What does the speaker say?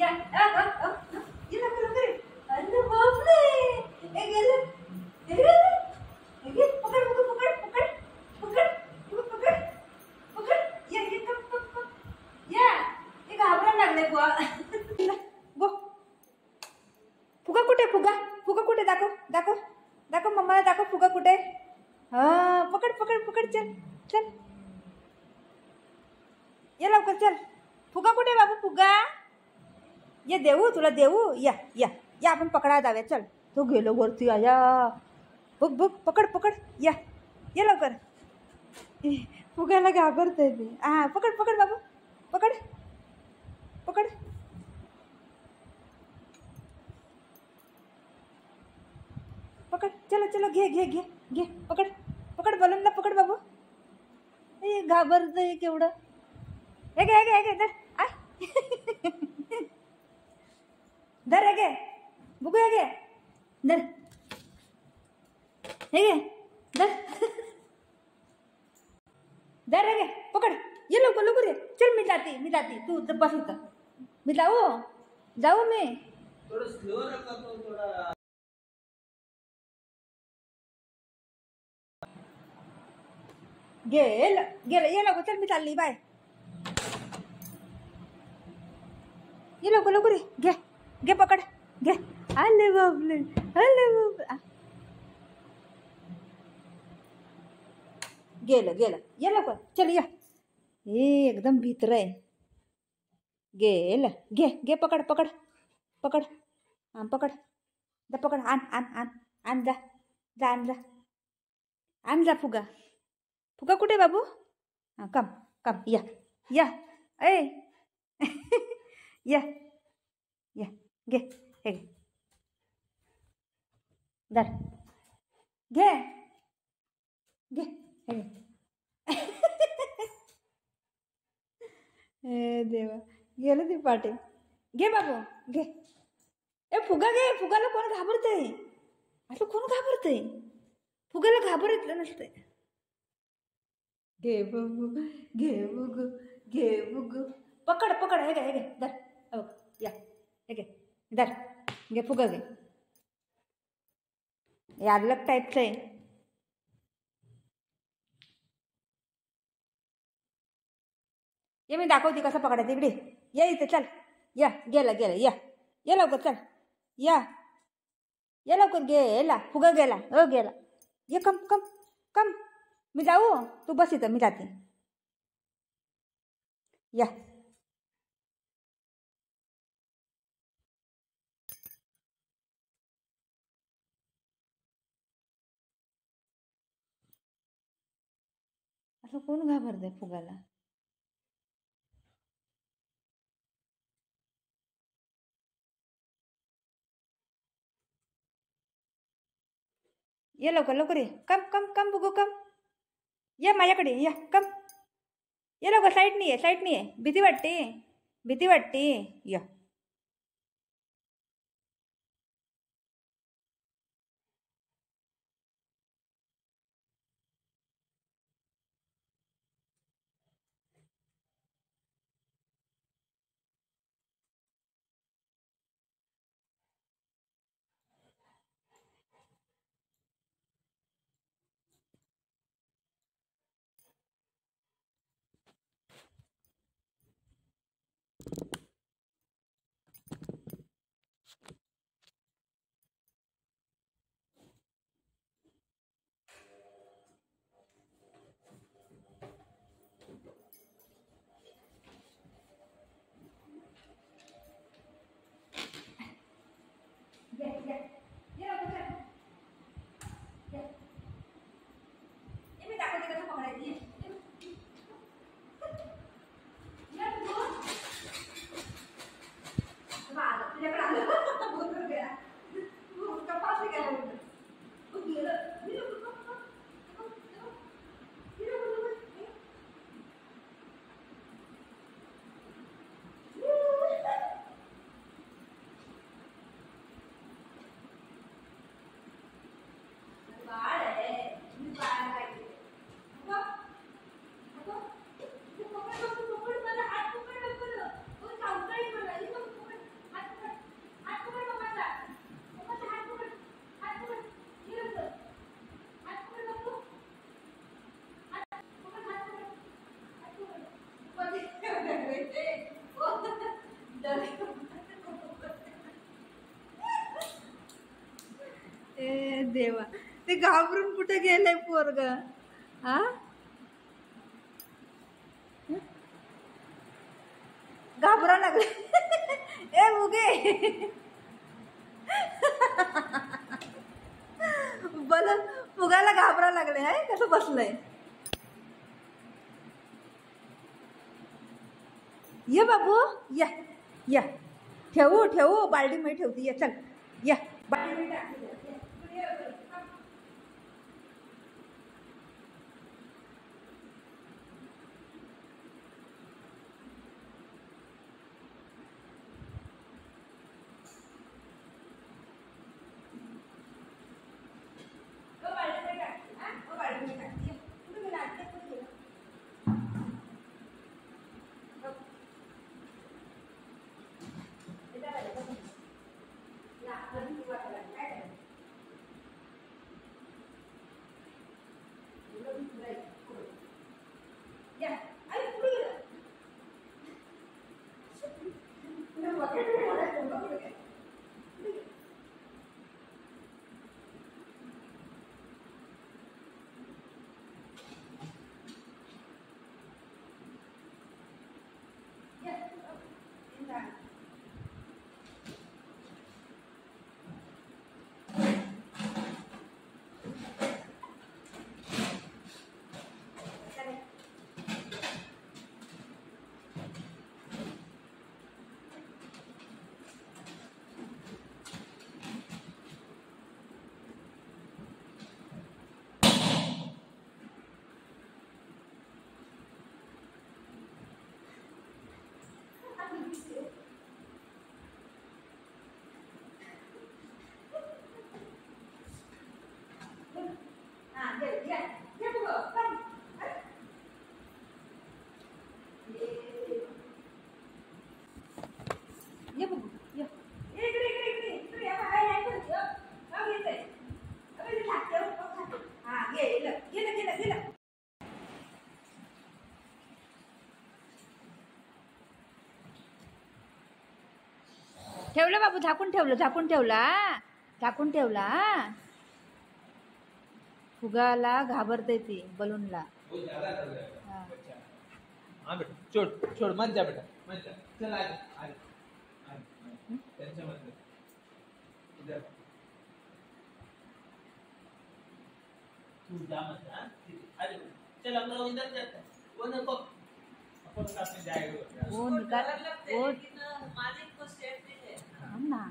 या ये लवकर लवकर अरे बापरे ए गेलं हे घे पकड पकड पकड पकड पकड पकड पकड ये ये कप या हे घाबरायला लागले बुवा गो फुगा कुठे फुगा फुगा कुठे दाखव दाखव दाखव मम्माला दाखव फुगा कुठे हां पकड पकड पकड चल चल ये लवकर चल फुगा कुठे बाबू फुगा ये देऊ तुला देऊ या या या आपण पकडा जाऊया चल तो गेलो वरती आया बघ बघ पकड पकड या ये लवकर फुगायला घाबरतंय मी हां पकड पकड बाबू पकड पकड पकड चलो चलो घे घे घे घे पकड पकड बलूनला पकड बाबू ए घाबरतंय केवढं हे घे धर आय धर हे घे बघू हे घे धर हे घे धर धर हे घे पकड ये लवकर लवकर ये चल मी जाते तू बस इथं मी जाऊ मी थोडं स्लो नका तो थोडा गेलं ये लवकर चल मी चालली बाय ये लवकर लवकर घे घे पकड घे आले बाबले गेलं ये लवकर चल या हे एकदम भीतर आहे गेलं घे घे पकड पकड पकड हां पकड जा पकड आण जा फुगा फुगा कुठे बाबू हां कम या ए या घे हे धर घे घे हे ए देवा गेलं ते पाटे घे बाबू घे ए फुगा घे फुगाला कोण घाबरतंय असं कोण घाबरतंय फुगाला घाबरत नसतंय घे बघू पकड पकड हे घे धर हो या हे घे धर घे फुगा घे यादलक टाईपचं आहे ये मी दाखवते कसं पकडायचं इकडे या इथे चल या गेलं या लवकर चल या लवकर गेला फुगा गेला ये कम मी जाऊ तू बस इथं मी जाते या असं कोण घाबरतंय फुगाला ये लवकर ये कम बघू कम ये माझ्याकडे या कम ये लवकर साईडनी आहे भीती वाटते या देवा, ते घाबरून कुठे गेलंय पोरग? हा, घाबरा लागले. ए मुगे बल फुगायला घाबरा लागले आहे. कसं बसलंय? ये बाबू, या या, ठेवू ठेवू, बालडी मध्ये ठेवते. ये चल, या बालडी मध्ये टाकते. ये बघू, ये इकडे इकडे इकडे इकडे. हा, गेलं गेलं गेलं गेलं. ठेवलं बाबू, झाकून ठेवलं, झाकून ठेवला, झाकून ठेवला. फुगाला घाबरते ती बलूनला. वो ज्यादा कर रहा है हाँ. बच्चा. हाँ बेटा, छोड़ छोड़, मत जा बेटा, मत जा. चल आ जा, टेंशन मत ले. इधर तू जा मत. हाँ अरे चल, हम लोग इधर जाते हैं. वो नको, अपन साथ में जाएगा. वो निकाल, वो मालिक को स्टेट नहीं है. हाँ ना.